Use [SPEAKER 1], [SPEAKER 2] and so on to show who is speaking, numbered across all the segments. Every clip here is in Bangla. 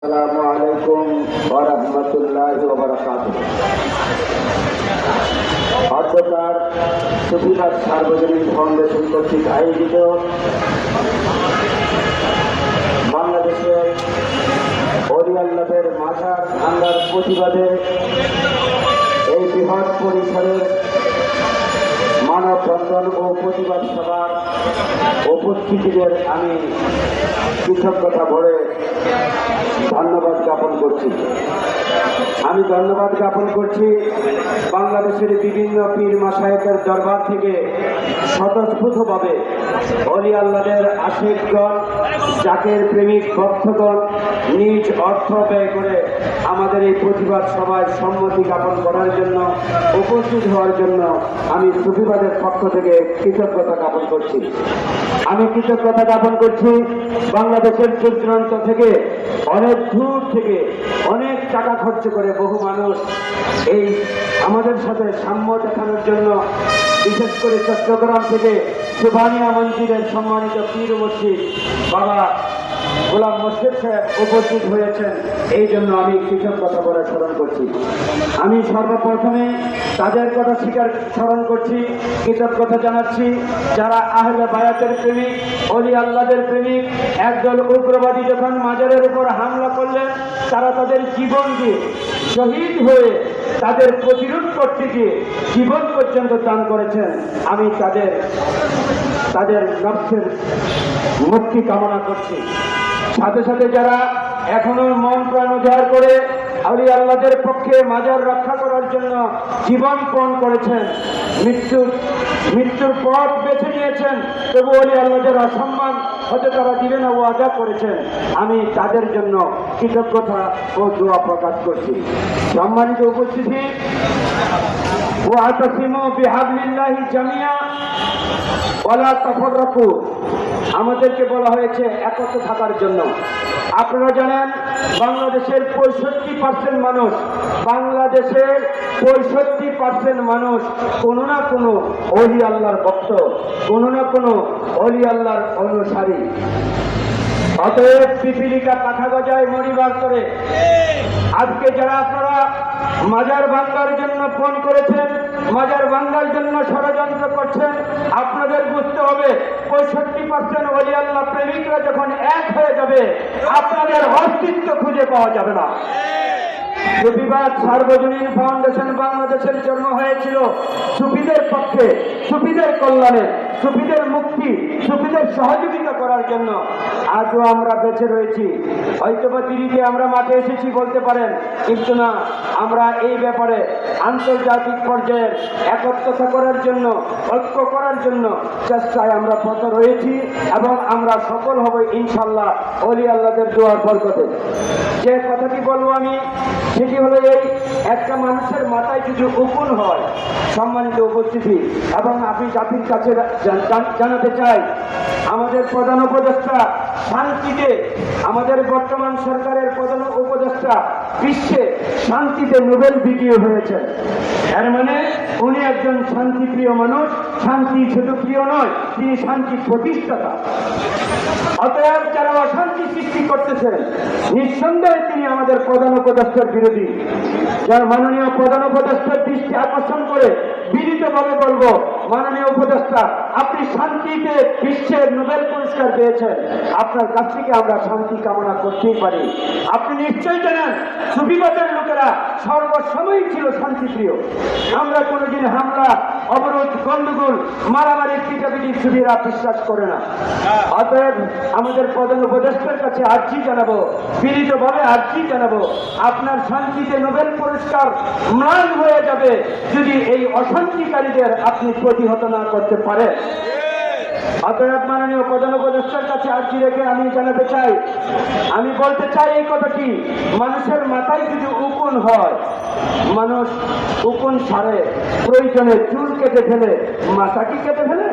[SPEAKER 1] আসসালামু আলাইকুম ওয়া রাহমাতুল্লাহি ওয়া বারাকাতুহু। অধ্যকার সুফিবাদ সার্বজনীন ফাউন্ডেশন কর্তৃক আয়োজিত বাংলাদেশের ওলি আল্লাহদের মাজার ভাঙার প্রতিবাদে এই বৃহৎ পরিসরের মানববন্ধন ও প্রতিবাদ সভার উপস্থিতিদের আমি কৃতজ্ঞতা ভরে ধন্যবাদ জ্ঞাপন করছি। আমি ধন্যবাদ জ্ঞাপন করছি বাংলাদেশের বিভিন্ন পীর মাশায়েখের দরবার থেকে স্বতঃস্ফূর্তভাবে ওলি আল্লাহদের আশিকগণ, জাকের প্রেমিক ভক্তগণ নিজ অর্থ ব্যয় করে আমাদের এই প্রতিবাদ সভায় সম্মতি জ্ঞাপন করার জন্য, উপস্থিত হওয়ার জন্য আমি সুফিবাদের পক্ষ থেকে কৃতজ্ঞতা জ্ঞাপন করছি। আমি কৃতজ্ঞতা জ্ঞাপন করছি বাংলাদেশের দূর দূরান্ত থেকে, অনেক দূর থেকে অনেক টাকা খরচ করে বহু মানুষ এই আমাদের সাথে সাম্য দেখানোর জন্য, বিশেষ করে চট্টগ্রাম থেকে সুবানিয়া মন্দিরের সম্মানিত পীর মসজিদ বাবা গোলাম মোর্শেদ সাহেব উপস্থিত হয়েছেন। এই জন্য আমি কৃতজ্ঞতা করে স্মরণ করছি। আমি সর্বপ্রথমে তাদের কথা স্মরণ করছি, কৃতজ্ঞতা জানাচ্ছি যারা আহলে বায়াতের প্রেমিক, ওলি আল্লাহদের প্রেমিক। একদল উগ্রবাদী যখন মাজারের উপর হামলা করলেন, তারা তাদের জীবন দিয়ে শহীদ হয়ে তাদের প্রতিরোধ করতে গিয়ে জীবন পর্যন্ত দান করেছেন। আমি তাদের নফসের মুক্তি কামনা করছি। সাথে সাথে যারা এখনো মন প্রাণ উজাড় করে আউলি আল্লাহদের পক্ষে মাজার রক্ষা করার জন্য জীবন পণ করেছেন, মৃত্যুর পথ বেছে নিয়েছেন, তবু আউলি আল্লাহদের অসম্মান হতে তারা দিবে না ওয়াদা করেছেন, আমি তাদের জন্য কৃতজ্ঞতা ও দোয়া প্রকাশ করছি। সম্মানিত উপস্থিতি, ওয়াতাসিমু বিহাবলিল্লাহি জামিয়া ওয়ালা তাফাররাকু, আমাদেরকে বলা হয়েছে একত্র থাকার জন্য। আপনারা জানেন বাংলাদেশের 65% মানুষ কোনো না কোনো ওলি আল্লাহর ভক্ত, কোনো না কোনো ওলি আল্লাহর অনুসারী। অতএব পিপিলিকা পাখা গজায় মরিবার করে আজকে যারা আপনারা মাজার ভাঙার জন্য ফোন করেছেন, মাজার ভাঙার জন্য ষড়যন্ত্র করছেন, আপনাদের বুঝতে হবে 65% ওলি আল্লাহ প্রেমিকরা যখন এক হয়ে যাবে, আপনাদের অস্তিত্ব খুঁজে পাওয়া যাবে না। সুফিবাদ সার্বজনীন ফাউন্ডেশন বাংলাদেশের জন্ম হয়েছিল সুফিদের পক্ষে, সুফিদের কল্যাণে, সুফিদের মুক্তি, সুফিদের সহযোগিতা করার জন্য। আজও আমরা বেঁচে রয়েছি। হয়তোবা দিল্লিতে আমরা মাঠে এসেছি বলতে পারেন, কিন্তু না, আমরা এই ব্যাপারে আন্তর্জাতিক পর্যায়ে একত্রতা করার জন্য, ঐক্য করার জন্য চেষ্টায় আমরা পথ রয়েছি এবং আমরা সফল হব ইনশাল্লাহ ওলি আল্লাহদের দোয়ার বরকতে। যে কথাটি বলবো আমি, সেটি হলো এই, একটা মানুষের মাথায় যদি উকুন হয়, সম্মানিত উপস্থিতি, এবং আমি জাতির কাছে জানাতে চাই, আমাদের প্রধান উপদেষ্টা শান্তিতে, আমাদের বর্তমান সরকারের প্রধান উপদেষ্টা বিশ্বে শান্তিতে নোবেল বিজয়ী হয়েছেন। এর মানে উনি একজন শান্তিপ্রিয় মানুষ। শান্তি শুধু প্রিয় নয়, তিনি শান্তি প্রতিষ্ঠাতা। অতএব যারা অশান্তি সৃষ্টি করতেছেন, নিঃসন্দেহে তিনি আমাদের প্রধান উপদেষ্টার বিরোধী। যার মাননীয় প্রধান উপদেষ্টার দৃষ্টি আকর্ষণ করে বিনীতভাবে বলবো, মাননীয় উপদেষ্টা, আপনি শান্তিতে বিশ্বের নোবেল পুরস্কার পেয়েছেন, আপনার কাছ থেকে আমরা শান্তি কামনা করতেই পারি। আপনি নিশ্চয়ই জানেন সুফিবাদের লোকেরা সর্বসময় ছিল শান্তিপ্রিয়। আমরা কোনোদিন হামলা, অবরোধ, গন্ডগোল, মারামারি, পিটাপিটি সুফিরা বিশ্বাস করে না। অতএব আমাদের প্রধান উপদেষ্টার কাছে আর্জি জানাবো, বিনীতভাবে আর্জি জানাবো, আপনার শান্তিতে নোবেল পুরস্কার ম্লান হয়ে যাবে যদি এই অশান্তিকারীদের আপনি প্রতিহত না করতে পারেন। অতএব মাননীয় প্রধান উপদেষ্টার কাছে আর্জি রেখে আমি জানাতে চাই, আমি বলতে চাই এই কথাটি, মানুষের মাথায় যদি উকুন হয়, মানুষ উকুন সারে, প্রয়োজনে চুল কেটে ফেলে, মাথা কি কেটে ফেলে?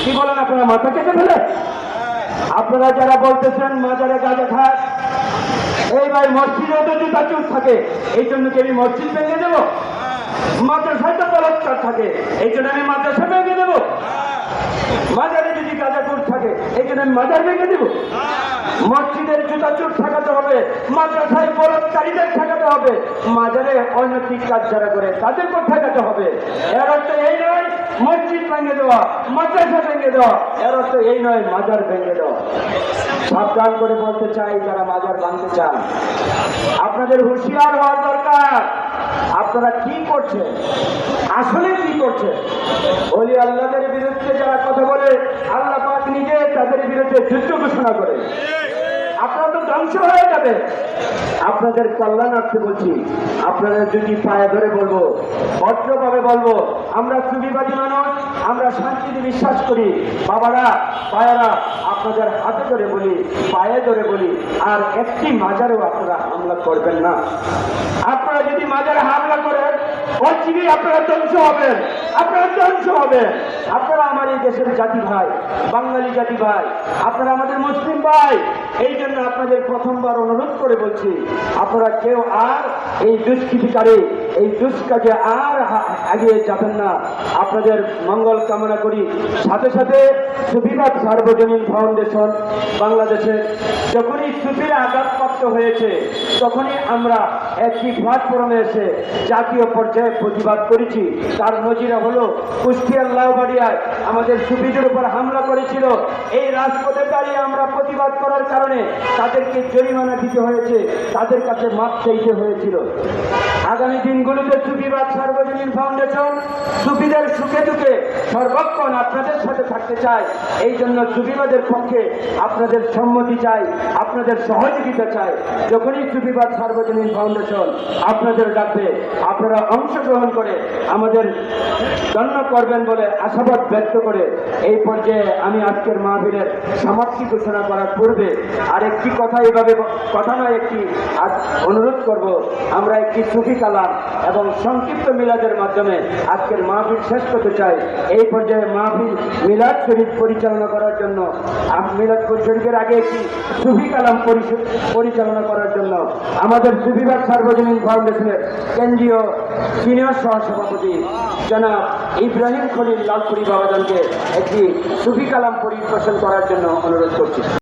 [SPEAKER 1] কি বলেন আপনারা, মাথা কেটে ফেলে? আপনারা যারা বলতেছেন মাজারে গাঁজা খায়, এই ভাই মসজিদেও তো জুতা চুল থাকে, এই জন্য কি আমি মসজিদ ভেঙে দেবো? মাদ্রাসায় তো বলৎকার থাকে, এই জন্য আমি মাদ্রাসা ভেঙে দেবো? মাজারে যদি গাঁজা চোর থাকে, এই জন্য আমি মাজার ভেঙে দিব? মসজিদের জুতা চোর ঠেকাতে হবে, মাদ্রাসায় বলৎকারীদের ঠেকাতে হবে, মাজারে অনৈতিক কাজ যারা করে তাদেরকে ঠেকাতে হবে। এর অর্থ এই নয় মসজিদ ভেঙে দেওয়া, মাদ্রাসা ভেঙে দেওয়া, এর অর্থ এই নয় মাজার ভেঙে দেওয়া। সাবধান করে বলতে চাই, যারা মাজার ভাঙতে চান, আপনাদের হুঁশিয়ার হওয়ার দরকার। আপনারা কি করছেন, আসলে কি করছেন? ওলি আল্লাহদের বিরুদ্ধে যারা কথা বলে, আল্লাহ পাক নিজে তাদের বিরুদ্ধে যুদ্ধ ঘোষণা করে। আপনারা তো ধ্বংস হয়ে যাবে। আপনাদের কল্যাণার্থে বলছি, আপনাদের যদি পায়ে ধরে বলবো, ভদ্রভাবে বলবো, আমরা সুবিবাদী মানুষ, আমরা শান্তিতে বিশ্বাস করি। বাবারা, পায়েরা, আপনাদের হাতে ধরে বলি, পায়ে ধরে বলি, আর একটি মাজারেও আপনারা হামলা করবেন না। আপনারা যদি মাজারে হামলা করেন, অচিরে আপনারা ধ্বংস হবেন, আপনারা ধ্বংস হবেন। আপনারা আমার এই দেশের জাতি ভাই, বাঙালি জাতি ভাই, আপনারা আমাদের মুসলিম ভাই। এই জন্য আপনাদের প্রথমবার অনুরোধ করে বলছি, আপনারা কেউ আর এই দুষ্কৃতিকারী, এই দুষ্কাজে আর এগিয়ে যাবেন না। আপনাদের মঙ্গল কামনা করি। সাথে সাথে সুফিবাদ সার্বজনীন ফাউন্ডেশন বাংলাদেশে যখনই সুফির আঘাতপ্রাপ্ত হয়েছে, তখনই আমরা একটি প্ল্যাটফর্মে এসে জাতীয় পর্যায়ে প্রতিবাদ করেছি। তার নজিরা হলো কুষ্টিয়ার লাউবাড়িয়ায় আমাদের সুফিদের উপর হামলা করেছিল। এই রাজপথে দাঁড়িয়ে আমরা প্রতিবাদ করার কারণে তাদেরকে জরিমানা দিতে হয়েছে, তাদের কাছে মাপ চাইতে হয়েছিল। আগামী দিনগুলোতে সুফিবাদ সার্বজনীন ফাউন্ডেশন সুফিদের সুখে দুঃখে সর্বক্ষণ আপনাদের সাথে থাকতে চায়। এই জন্য সুফিবাদের পক্ষে আপনাদের সম্মতি চাই, আপনাদের সহযোগিতা চাই। যখনই সুফিবাদ সার্বজনীন ফাউন্ডেশন আপনাদের ডাকবে, আপনারা অংশগ্রহণ করে আমাদের ধন্য করবেন বলে আশাবাদ ব্যক্ত করে এই পর্যায়ে আমি আজকের মাহফিলের সমাপ্তি ঘোষণা করার পূর্বে আরেকটি কথা, এভাবে কথা নয়, একটি অনুরোধ করব। আমরা একটি সুফি কালাম এবং সংক্ষিপ্ত মিলাদের মাধ্যমে আজকের মাহফিল শেষ করতে চাই। এই পর্যায়ে মাহফিল মিলাদ শরীফ পরিচালনা করার জন্য, মিলাদ শরীফের আগে একটি সুফি কালাম পরিচালনা করার জন্য আমাদের সুফিবাদ সার্বজনীন ফাউন্ডেশনের কেন্দ্রীয় সিনিয়র সহসভাপতি জনাব ইব্রাহিম খলিল লালপুরি বাবাজানকে একটি সুফি কালাম পরিবেশন করার জন্য অনুরোধ করছি।